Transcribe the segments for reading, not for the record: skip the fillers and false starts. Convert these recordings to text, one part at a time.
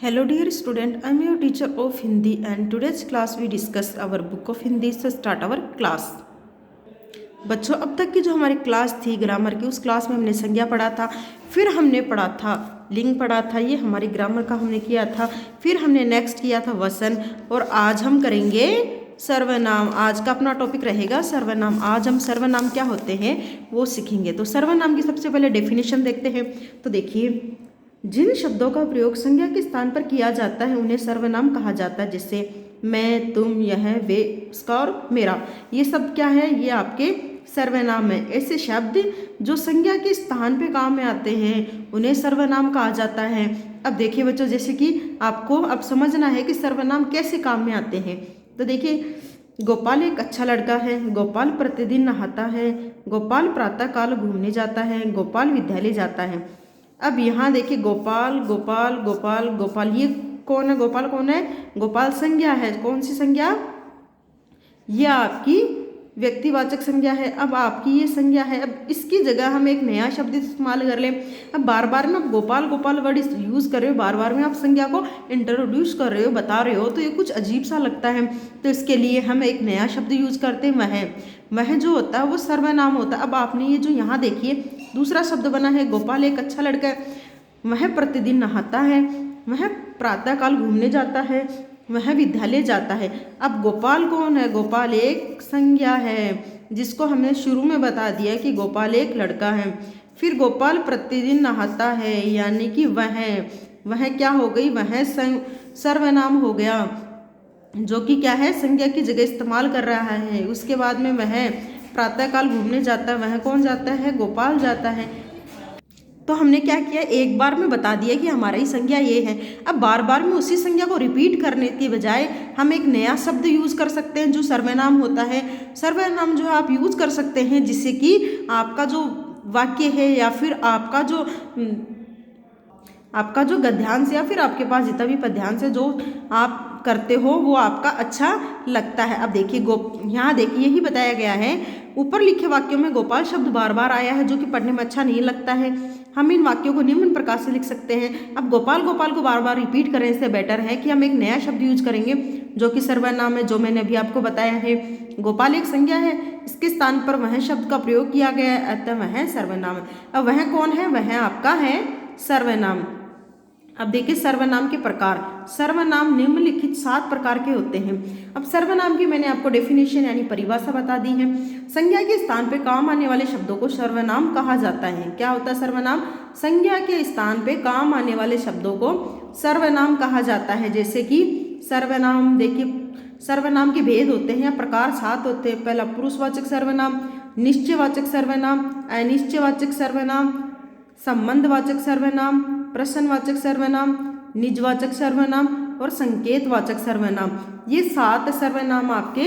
Hello dear student, I am your teacher of Hindi and today's class we discuss our book of Hindi. So start our class. बच्चों, अब तक की जो हमारी class थी grammar की, उस क्लास में हमने संज्ञा पढ़ा था, फिर हमने पढ़ा था लिंग पढ़ा था, ये हमारी ग्रामर का हमने किया था, फिर हमने नेक्स्ट किया था वचन, और आज हम करेंगे सर्वनाम। आज का अपना टॉपिक रहेगा सर्वनाम। आज हम सर्वनाम क्या होते हैं वो सीखेंगे। तो सर्वनाम की सबसे पहले डेफिनेशन देखते हैं। तो देखिए, जिन शब्दों का प्रयोग संज्ञा के स्थान पर किया जाता है उन्हें सर्वनाम कहा जाता है। जैसे मैं, तुम, यह, वे, उसका और मेरा, ये सब क्या है, ये आपके सर्वनाम है। ऐसे शब्द जो संज्ञा के स्थान पे काम में आते हैं उन्हें सर्वनाम कहा जाता है। अब देखिए बच्चों, जैसे कि आपको अब समझना है कि सर्वनाम कैसे काम में आते हैं। तो देखिए, गोपाल एक अच्छा लड़का है, गोपाल प्रतिदिन नहाता है, गोपाल प्रातःकाल घूमने जाता है, गोपाल विद्यालय जाता है। अब यहाँ देखिए, गोपाल गोपाल गोपाल गोपाल, ये कौन है? गोपाल कौन है? गोपाल संज्ञा है। कौन सी संज्ञा? ये आपकी व्यक्तिवाचक संज्ञा है। अब आपकी ये संज्ञा है, अब इसकी जगह हम एक नया शब्द इस्तेमाल कर लें। अब बार बार में आप गोपाल गोपाल वर्ड यूज़ कर रहे हो, बार बार में आप संज्ञा को इंट्रोड्यूस कर रहे हो, बता रहे हो, तो ये कुछ अजीब सा लगता है। तो इसके लिए हम एक नया शब्द यूज़ करते हैं, वह जो होता है वो सर्वनाम होता है। अब आपने ये जो यहाँ देखिए दूसरा शब्द बना है, गोपाल एक अच्छा लड़का है, वह प्रतिदिन नहाता है, वह प्रातःकाल घूमने जाता है, वह विद्यालय जाता है। अब गोपाल कौन है? गोपाल एक संज्ञा है, जिसको हमने शुरू में बता दिया कि गोपाल एक लड़का है। फिर गोपाल प्रतिदिन नहाता है, यानी कि वह क्या हो गई? वह सर्वनाम हो गया, जो कि क्या है, संज्ञा की जगह इस्तेमाल कर रहा है। उसके बाद में वह प्रातःकाल घूमने जाता है, वह कौन जाता है? गोपाल जाता है। तो हमने क्या किया, एक बार में बता दिया कि हमारी संज्ञा ये है। अब बार बार में उसी संज्ञा को रिपीट करने के बजाय हम एक नया शब्द यूज़ कर सकते हैं जो सर्वनाम होता है। सर्वनाम जो है आप यूज़ कर सकते हैं जिससे कि आपका जो वाक्य है या फिर आपका जो गद्यांश या फिर आपके पास जितना भी पद्यांश है जो आप करते हो वो आपका अच्छा लगता है। अब देखिए, यहाँ देखिए यही बताया गया है, ऊपर लिखे वाक्यों में गोपाल शब्द बार बार आया है जो कि पढ़ने में अच्छा नहीं लगता है। हम इन वाक्यों को निम्न प्रकार से लिख सकते हैं। अब गोपाल गोपाल को बार बार रिपीट करने से बेटर है कि हम एक नया शब्द यूज करेंगे जो कि सर्वनाम है, जो मैंने अभी आपको बताया है। गोपाल एक संज्ञा है, इसके स्थान पर वह शब्द का प्रयोग किया गया है, अतः वह सर्वनाम है। अब वह कौन है? वह आपका है सर्वनाम। अब देखिए सर्वनाम के प्रकार। सर्वनाम निम्नलिखित 7 प्रकार के होते हैं। अब सर्वनाम की मैंने आपको डेफिनेशन यानी परिभाषा बता दी है। संज्ञा के स्थान पे काम आने वाले शब्दों को सर्वनाम कहा जाता है। क्या होता है सर्वनाम? संज्ञा के स्थान पे काम आने वाले शब्दों को सर्वनाम कहा जाता है। जैसे कि सर्वनाम, देखिए सर्वनाम के भेद होते हैं या प्रकार 7 होते हैं। पहला पुरुषवाचक सर्वनाम, निश्चयवाचक सर्वनाम, अनिश्चयवाचक सर्वनाम, संबंधवाचक सर्वनाम, प्रश्नवाचक सर्वनाम, निजवाचक सर्वनाम और संकेतवाचक सर्वनाम। ये 7 सर्वनाम आपके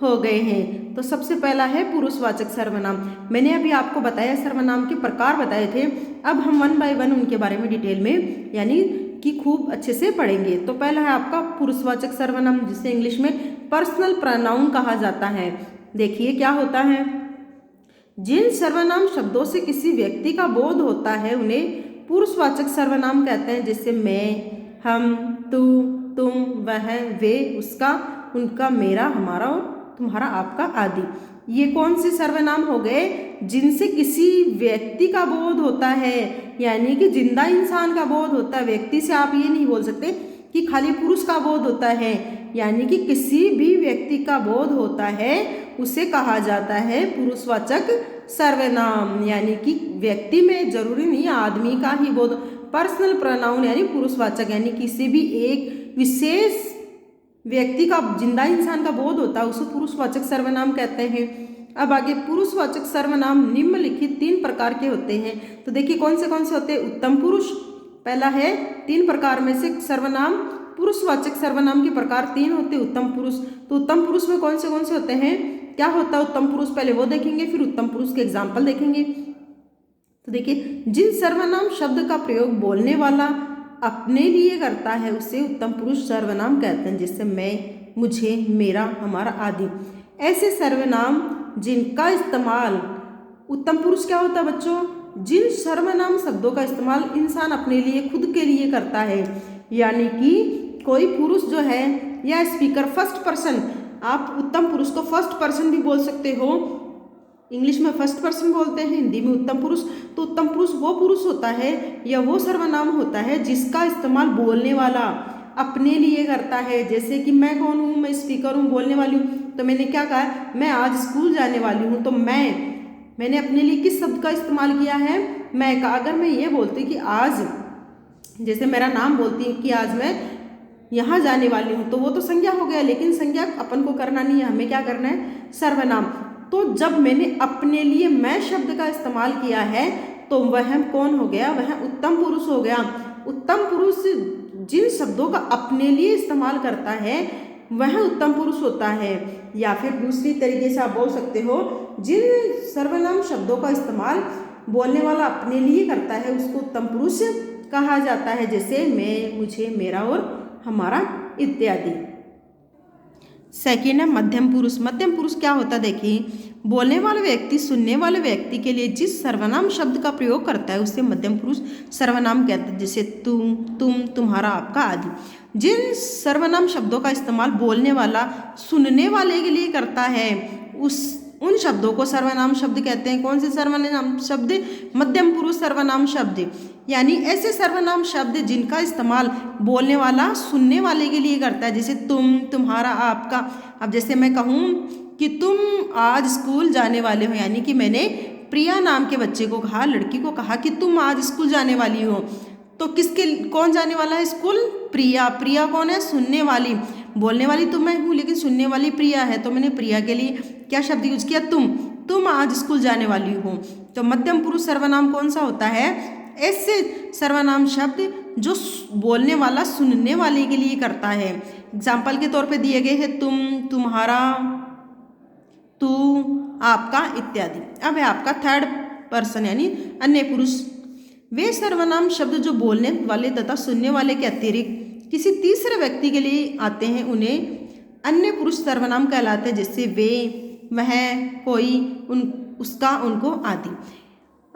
हो गए हैं। तो सबसे पहला है पुरुषवाचक सर्वनाम। मैंने अभी आपको बताया सर्वनाम के प्रकार बताए थे। अब हम 1 बाय 1 उनके बारे में डिटेल में यानी कि खूब अच्छे से पढ़ेंगे। तो पहला है आपका पुरुषवाचक सर्वनाम, जिसे इंग्लिश में पर्सनल प्रोनाउन कहा जाता है। देखिए क्या होता है, जिन सर्वनाम शब्दों से किसी व्यक्ति का बोध होता है उन्हें पुरुषवाचक सर्वनाम कहते हैं। जैसे मैं, हम, तू, तुम, वह, वे, उसका, उनका, मेरा, हमारा और तुम्हारा, आपका आदि। ये कौन से सर्वनाम हो गए? जिनसे किसी व्यक्ति का बोध होता है, यानी कि जिंदा इंसान का बोध होता है। व्यक्ति से आप ये नहीं बोल सकते कि खाली पुरुष का बोध होता है, यानी कि किसी भी व्यक्ति का बोध होता है उसे कहा जाता है पुरुषवाचक सर्वनाम। यानी कि व्यक्ति में जरूरी नहीं आदमी का ही बोध, पर्सनल प्रोनाउन यानी पुरुषवाचक, यानी किसी भी एक विशेष व्यक्ति का, जिंदा इंसान का बोध होता है उसे पुरुषवाचक सर्वनाम कहते हैं। अब आगे पुरुषवाचक सर्वनाम निम्नलिखित 3 प्रकार के होते हैं। तो देखिए कौन से होते हैं। उत्तम पुरुष पहला है, 3 प्रकार में से सर्वनाम पुरुषवाचक सर्वनाम के प्रकार 3 होते हैं। उत्तम पुरुष, तो उत्तम पुरुष में कौन से होते हैं, क्या होता है उत्तम पुरुष, पहले वो देखेंगे फिर उत्तम पुरुष के एग्जाम्पल देखेंगे। तो देखिए, जिन सर्वनाम शब्द का प्रयोग बोलने वाला अपने लिए करता है उसे उत्तम पुरुष सर्वनाम कहते हैं। जैसे मैं, मुझे, मेरा, हमारा आदि। ऐसे सर्वनाम जिनका इस्तेमाल, उत्तम पुरुष क्या होता है बच्चों? जिन सर्वनाम शब्दों का इस्तेमाल इंसान अपने लिए, खुद के लिए करता है, यानी कि कोई पुरुष जो है या स्पीकर फर्स्ट पर्सन, आप उत्तम पुरुष को फर्स्ट पर्सन भी बोल सकते हो। इंग्लिश में फर्स्ट पर्सन बोलते हैं, हिंदी में उत्तम पुरुष। तो उत्तम पुरुष वो पुरुष होता है या वो सर्वनाम होता है जिसका इस्तेमाल बोलने वाला अपने लिए करता है। जैसे कि मैं कौन हूँ, मैं स्पीकर हूँ, बोलने वाली हूँ। तो मैंने क्या कहा, मैं आज स्कूल जाने वाली हूँ। तो मैंने अपने लिए किस शब्द का इस्तेमाल किया है, मैं का। अगर मैं ये बोलती कि आज, जैसे मेरा नाम बोलती हूँ कि आज मैं यहाँ जाने वाली हूँ, तो वो तो संज्ञा हो गया, लेकिन संज्ञा अपन को करना नहीं है, हमें क्या करना है, सर्वनाम। तो जब मैंने अपने लिए मैं शब्द का इस्तेमाल किया है तो वह कौन हो गया, वह उत्तम पुरुष हो गया। उत्तम पुरुष जिन शब्दों का अपने लिए इस्तेमाल करता है वह उत्तम पुरुष होता है। या फिर दूसरी तरीके से आप बोल सकते हो, जिन सर्वनाम शब्दों का इस्तेमाल बोलने वाला अपने लिए करता है उसको उत्तम पुरुष कहा जाता है। जैसे मैं, मुझे, मेरा और हमारा इत्यादि। सेकेंड है मध्यम पुरुष। मध्यम पुरुष क्या होता है, देखिए, बोलने वाले व्यक्ति सुनने वाले व्यक्ति के लिए जिस सर्वनाम शब्द का प्रयोग करता है उसे मध्यम पुरुष सर्वनाम कहते हैं। जैसे तुम, तुम्हारा, आपका आदि। जिन सर्वनाम शब्दों का इस्तेमाल बोलने वाला सुनने वाले के लिए करता है उन शब्दों को सर्वनाम शब्द कहते हैं। कौन से सर्वनाम शब्द, मध्यम पुरुष सर्वनाम शब्द। यानी ऐसे सर्वनाम शब्द जिनका इस्तेमाल बोलने वाला सुनने वाले के लिए करता है। जैसे तुम, तुम्हारा, आपका। अब जैसे मैं कहूँ कि तुम आज स्कूल जाने वाले हो, यानी कि मैंने प्रिया नाम के बच्चे को कहा, लड़की को कहा कि तुम आज स्कूल जाने वाली हो। तो कौन जाने वाला है स्कूल, प्रिया। प्रिया कौन है, सुनने वाली। बोलने वाली तो मैं हूँ लेकिन सुनने वाली प्रिया है, तो मैंने प्रिया के लिए क्या शब्द यूज किया, तुम आज स्कूल जाने वाली हो। तो मध्यम पुरुष सर्वनाम कौन सा होता है, ऐसे सर्वनाम शब्द जो बोलने वाला सुनने वाले के लिए करता है। एग्जाम्पल के तौर पे दिए गए हैं तुम, तुम्हारा, तू, आपका इत्यादि। अब है आपका थर्ड पर्सन यानी अन्य पुरुष। वे सर्वनाम शब्द जो बोलने वाले तथा सुनने वाले के अतिरिक्त किसी तीसरे व्यक्ति के लिए आते हैं उन्हें अन्य पुरुष सर्वनाम कहलाते हैं। जैसे वे, वह, कोई, उसका, उनको आदि।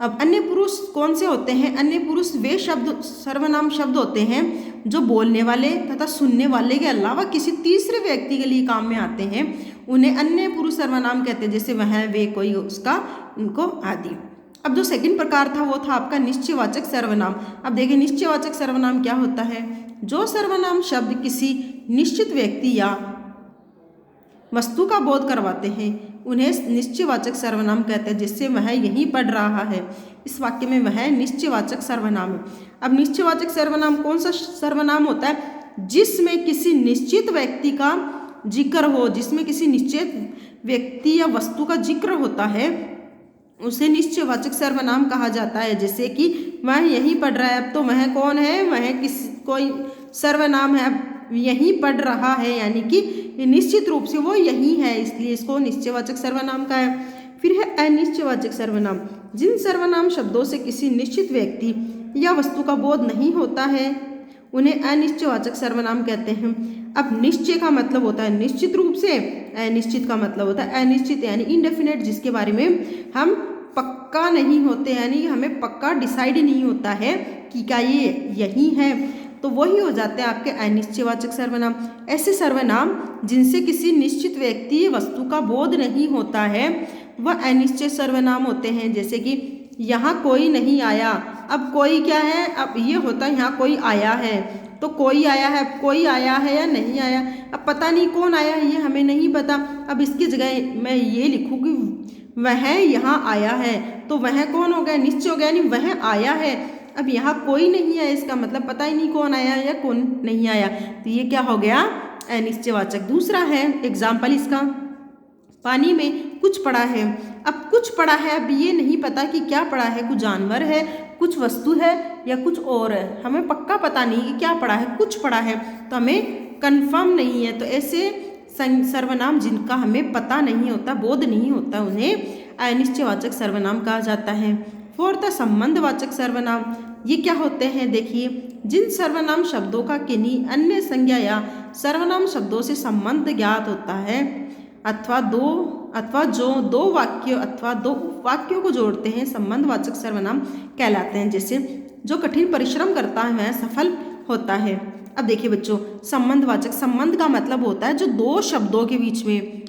अब अन्य पुरुष कौन से होते हैं, अन्य पुरुष वे शब्द सर्वनाम शब्द होते हैं जो बोलने वाले तथा सुनने वाले के अलावा किसी तीसरे व्यक्ति के लिए काम में आते हैं, उन्हें अन्य पुरुष सर्वनाम कहते हैं। जैसे वह, वे, कोई, उसका, उनको आदि। अब जो सेकंड प्रकार था वो था आपका निश्चयवाचक सर्वनाम। अब देखिए निश्चयवाचक सर्वनाम क्या होता है, जो सर्वनाम शब्द किसी निश्चित व्यक्ति या वस्तु का बोध करवाते हैं उन्हें निश्चयवाचक सर्वनाम कहते हैं। जिससे वह यहीं पढ़ रहा है, इस वाक्य में वह निश्चयवाचक सर्वनाम है। अब निश्चयवाचक सर्वनाम कौन सा सर्वनाम होता है, जिसमें किसी निश्चित व्यक्ति का जिक्र हो, जिसमें किसी निश्चित व्यक्ति या वस्तु का जिक्र होता है उसे निश्चयवाचक सर्वनाम कहा जाता है। जैसे कि वह यहीं पढ़ रहा है, अब तो वह कौन है, वह कोई सर्वनाम है, अब यहीं पढ़ रहा है, यानी कि निश्चित रूप से वो यहीं है, इसलिए इसको निश्चयवाचक सर्वनाम का है। फिर है अनिश्चयवाचक सर्वनाम। जिन सर्वनाम शब्दों से किसी निश्चित व्यक्ति या वस्तु का बोध नहीं होता है उन्हें अनिश्चयवाचक सर्वनाम कहते हैं। अब निश्चय का मतलब होता है निश्चित रूप से, अनिश्चित का मतलब होता है अनिश्चित यानी इनडेफिनेट, जिसके बारे में हम पक्का नहीं होते, यानी हमें पक्का डिसाइड नहीं होता है कि क्या ये यही है, तो वही हो जाते हैं आपके अनिश्चयवाचक सर्वनाम। ऐसे सर्वनाम जिनसे किसी निश्चित व्यक्ति वस्तु का बोध नहीं होता है वह अनिश्चय सर्वनाम होते हैं। जैसे कि यहाँ कोई नहीं आया, अब कोई क्या है, अब ये होता है यहाँ कोई आया है, तो कोई आया है, कोई आया है या नहीं आया, अब पता नहीं कौन आया है, ये हमें नहीं पता। अब इसकी जगह मैं ये लिखूँ कि वह यहाँ आया है, तो वह कौन हो गया, निश्चय हो गया, यानी वह आया है। अब यहाँ कोई नहीं है, इसका मतलब पता ही नहीं कौन आया या कौन नहीं आया, तो ये क्या हो गया, अनिश्चयवाचक। दूसरा है एग्जाम्पल इसका, पानी में कुछ पड़ा है। अब कुछ पड़ा है, अब ये नहीं पता कि क्या पड़ा है, कुछ जानवर है, कुछ वस्तु है या कुछ और है, हमें पक्का पता नहीं कि क्या पड़ा है, कुछ पड़ा है, तो हमें कंफर्म नहीं है। तो ऐसे सर्वनाम जिनका हमें पता नहीं होता, बोध नहीं होता, उन्हें अनिश्चयवाचक सर्वनाम कहा जाता है। फोर्थ है संबंधवाचक सर्वनाम। ये क्या होते हैं, देखिए, जिन सर्वनाम शब्दों का किन्हीं अन्य संज्ञा या सर्वनाम शब्दों से संबंध ज्ञात होता है अथवा जो दो वाक्यों अथवा दो वाक्यों को जोड़ते हैं संबंधवाचक सर्वनाम कहलाते हैं। जैसे जो कठिन परिश्रम करता है वह सफल होता है। अब देखिए बच्चों, संबंधवाचक, संबंध का मतलब होता है जो दो शब्दों के बीच में,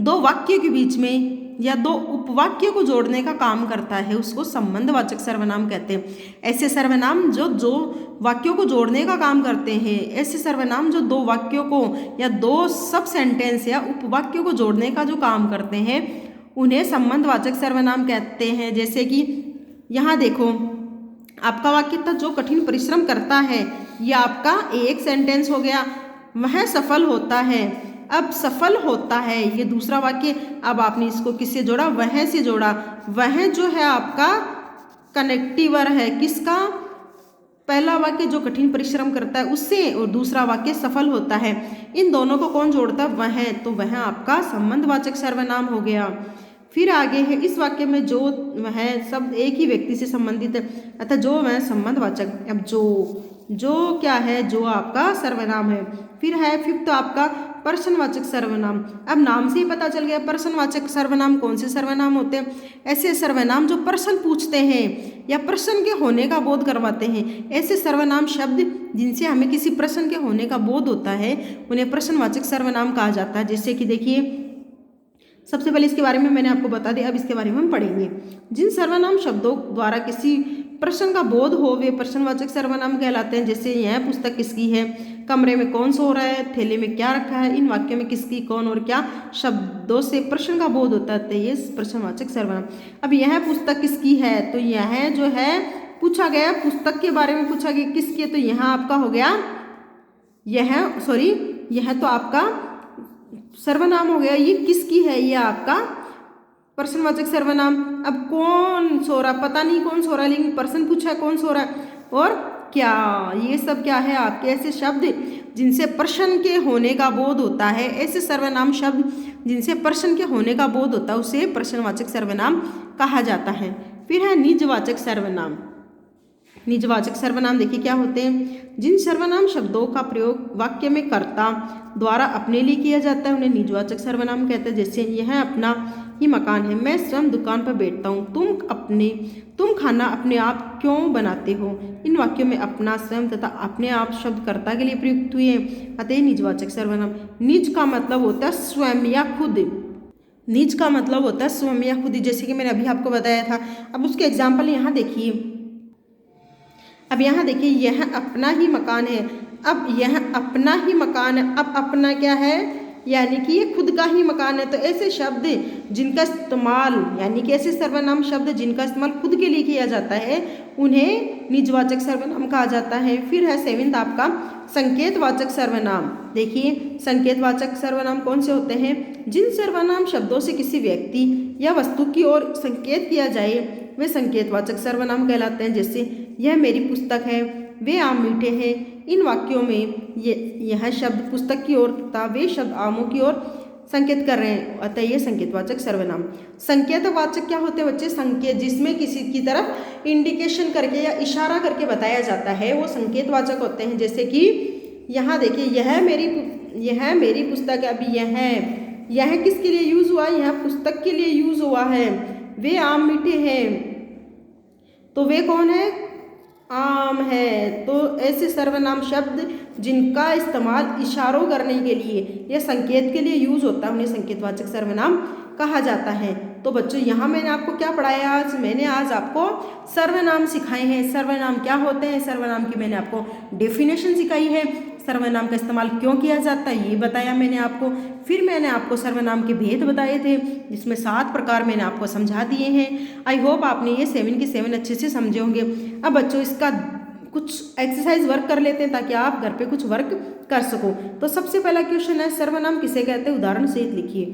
दो वाक्य के बीच में या दो उपवाक्य को जोड़ने का काम करता है, उसको संबंधवाचक सर्वनाम कहते हैं। ऐसे सर्वनाम जो वाक्यों को जोड़ने का काम करते हैं, ऐसे सर्वनाम जो दो वाक्यों को या दो सब सेंटेंस या उपवाक्यों को जोड़ने का जो काम करते हैं, उन्हें संबंधवाचक सर्वनाम कहते हैं। जैसे कि यहाँ देखो, आपका वाक्य था जो कठिन परिश्रम करता है, ये आपका एक सेंटेंस हो गया। वह सफल होता है, अब सफल होता है ये दूसरा वाक्य। अब आपने इसको किससे जोड़ा? वह से जोड़ा। वह जो है आपका कनेक्टिवर है, किसका? पहला वाक्य जो कठिन परिश्रम करता है उससे, और दूसरा वाक्य सफल होता है। इन दोनों को कौन जोड़ता है? वह। तो वह आपका संबंधवाचक सर्वनाम हो गया। फिर आगे है, इस वाक्य में जो वह शब्द एक ही व्यक्ति से संबंधित है, अतः जो वह संबंधवाचक। अब जो क्या है? जो आपका सर्वनाम है। फिर है फिफ्थ आपका प्रश्नवाचक सर्वनाम। अब नाम से ही पता चल गया प्रश्नवाचक सर्वनाम कौन से सर्वनाम होते हैं। ऐसे सर्वनाम जो प्रश्न पूछते हैं या प्रश्न के होने का बोध करवाते हैं, ऐसे सर्वनाम शब्द जिनसे हमें किसी प्रश्न के होने का बोध होता है, उन्हें प्रश्नवाचक सर्वनाम कहा जाता है। जैसे कि देखिए, सबसे पहले इसके बारे में मैंने आपको बता दिया, अब इसके बारे में हम पढ़ेंगे। जिन सर्वनाम शब्दों द्वारा किसी प्रश्न का बोध हो वे प्रश्नवाचक सर्वनाम कहलाते हैं। जैसे यह पुस्तक किसकी है, कमरे में कौन सो रहा है, थैले में क्या रखा है, इन वाक्यों में किसकी, कौन और क्या शब्दों से प्रश्न का बोध होता है, ये प्रश्नवाचक सर्वनाम। अब यह पुस्तक किसकी है, तो यह जो है पूछा गया, पुस्तक के बारे में पूछा गया किसकी है, तो यहाँ आपका हो गया यह तो आपका सर्वनाम हो गया। ये किसकी है, ये आपका प्रश्नवाचक सर्वनाम। अब कौन सो रहा, पता नहीं कौन सो रहा, लेकिन प्रश्न पूछा है कौन सो रहा है और क्या, ये सब क्या है आपके ऐसे शब्द जिनसे प्रश्न के होने का बोध होता है। ऐसे सर्वनाम शब्द जिनसे प्रश्न के होने का बोध होता है उसे प्रश्नवाचक सर्वनाम कहा जाता है। फिर है निजवाचक सर्वनाम। निजवाचक सर्वनाम देखिए क्या होते हैं। जिन सर्वनाम शब्दों का प्रयोग वाक्य में कर्ता द्वारा अपने लिए किया जाता है उन्हें निजवाचक सर्वनाम कहते हैं। जैसे यह अपना ही मकान है, मैं स्वयं दुकान पर बैठता हूँ, तुम खाना अपने आप क्यों बनाते हो। इन वाक्यों में अपना, स्वयं तथा अपने आप शब्द कर्ता के लिए प्रयुक्त हुए हैं, अतः निजवाचक सर्वनाम। निज का मतलब होता है स्वयं या खुद। निज का मतलब होता है स्वयं या खुद, जैसे कि मैंने अभी आपको बताया था। अब उसके एग्जाम्पल यहाँ देखिए। अब यहाँ देखिए, यह अपना ही मकान है। अब यह अपना ही मकान है, अब अपना क्या है, यानी कि ये खुद का ही मकान है। तो ऐसे शब्द जिनका इस्तेमाल, यानी कि ऐसे सर्वनाम शब्द जिनका इस्तेमाल खुद के लिए किया जाता है उन्हें निजवाचक सर्वनाम कहा जाता है। फिर है सेवेंथ आपका संकेतवाचक सर्वनाम। देखिए, संकेतवाचक सर्वनाम कौन से होते हैं। जिन सर्वनाम शब्दों से किसी व्यक्ति या वस्तु की ओर संकेत किया जाए वे संकेतवाचक सर्वनाम कहलाते हैं। जैसे यह मेरी पुस्तक है, वे आम मीठे हैं। इन वाक्यों में यह शब्द पुस्तक की ओर तथा वे शब्द आमों की ओर संकेत कर रहे हैं, अतः ये संकेतवाचक सर्वनाम। संकेतवाचक क्या होते हैं बच्चे? संकेत जिसमें किसी की तरफ इंडिकेशन करके या इशारा करके बताया जाता है वो संकेतवाचक होते हैं। जैसे कि यहाँ देखिए, यह मेरी पुस्तक है। अभी यह किसके लिए यूज हुआ? यह पुस्तक के लिए यूज हुआ है। वे आम मीठे हैं, तो वे कौन है? आम है। तो ऐसे सर्वनाम शब्द जिनका इस्तेमाल इशारों करने के लिए या संकेत के लिए यूज होता है उन्हें संकेतवाचक सर्वनाम कहा जाता है। तो बच्चों, यहाँ मैंने आपको क्या पढ़ाया आज? मैंने आज आपको सर्वनाम सिखाए हैं। सर्वनाम क्या होते हैं, सर्वनाम की मैंने आपको डेफिनेशन सिखाई है। सर्वनाम का इस्तेमाल क्यों किया जाता है ये बताया मैंने आपको। फिर मैंने आपको सर्वनाम के भेद बताए थे, जिसमें 7 प्रकार मैंने आपको समझा दिए हैं। आई होप आपने ये 7 के 7 अच्छे से समझे होंगे। अब बच्चों, इसका कुछ एक्सरसाइज वर्क कर लेते हैं ताकि आप घर पे कुछ वर्क कर सको। तो सबसे पहला क्वेश्चन है, सर्वनाम किसे कहते हैं? उदाहरण सहित लिखिए।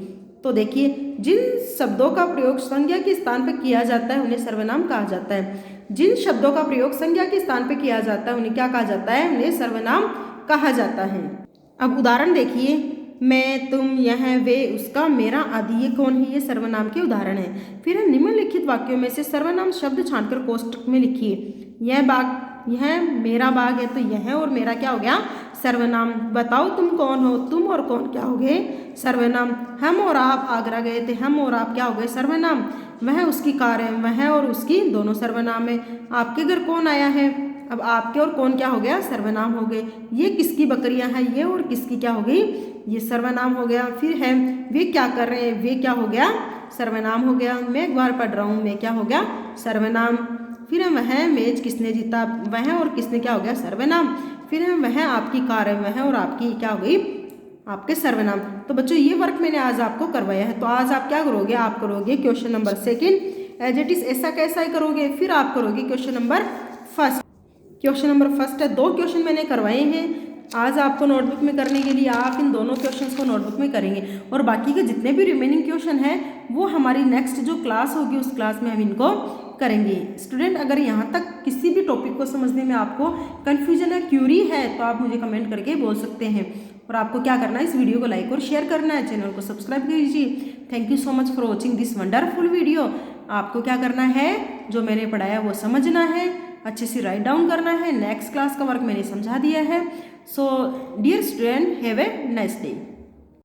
तो देखिए, जिन शब्दों का प्रयोग संज्ञा के स्थान पर किया जाता है उन्हें सर्वनाम कहा जाता है। जिन शब्दों का प्रयोग संज्ञा के स्थान पर किया जाता है उन्हें क्या कहा जाता है? उन्हें सर्वनाम कहा जाता है। अब उदाहरण देखिए, मैं, तुम, यह, वे, उसका, मेरा आदि, ये कौन है? ये सर्वनाम के उदाहरण है। फिर निम्नलिखित वाक्यों में से सर्वनाम शब्द छांटकर कोष्टक में लिखिए। यह मेरा बाग है, तो यह और मेरा क्या हो गया? सर्वनाम। बताओ तुम कौन हो? तुम और कौन क्या हो गए? सर्वनाम। हम और आप आगरा गए थे, हम और आप क्या हो गए? सर्वनाम। वह उसकी कार है, वह और उसकी दोनों सर्वनाम है। आपके घर कौन आया है? अब आपके और कौन क्या हो गया, सर्वनाम हो गए। ये किसकी बकरियां हैं, ये और किसकी क्या हो गई, ये सर्वनाम हो गया। फिर है वे क्या कर रहे हैं, वे क्या हो गया, सर्वनाम हो गया। मैं एक बार पढ़ रहा हूँ, मैं क्या हो गया, सर्वनाम। फिर है वह मैच किसने जीता, वह और किसने क्या हो गया, सर्वनाम। फिर है वह आपकी कार है, वह और आपकी क्या हो गई, आपके सर्वनाम। तो बच्चों ये वर्क मैंने आज आपको करवाया है। तो आज आप क्या करोगे, आप करोगे question number 2 as it is ऐसा कैसा ही करोगे। फिर आप करोगे क्वेश्चन नंबर 1। क्वेश्चन नंबर 1 है, 2 क्वेश्चन मैंने करवाए हैं आज आपको नोटबुक में करने के लिए। आप इन दोनों क्वेश्चंस को नोटबुक में करेंगे और बाकी के जितने भी रिमेनिंग क्वेश्चन हैं वो हमारी नेक्स्ट जो क्लास होगी उस क्लास में हम इनको करेंगे। स्टूडेंट अगर यहाँ तक किसी भी टॉपिक को समझने में आपको कन्फ्यूजन है, क्यूरी है, तो आप मुझे कमेंट करके बोल सकते हैं। और आपको क्या करना है, इस वीडियो को लाइक और शेयर करना है, चैनल को सब्सक्राइब कीजिए। Thank you so much for watching this wonderful video. आपको क्या करना है, जो मैंने पढ़ाया वो समझना है, अच्छे से राइट डाउन करना है। नेक्स्ट क्लास का वर्क मैंने समझा दिया है। So dear student, have a nice day.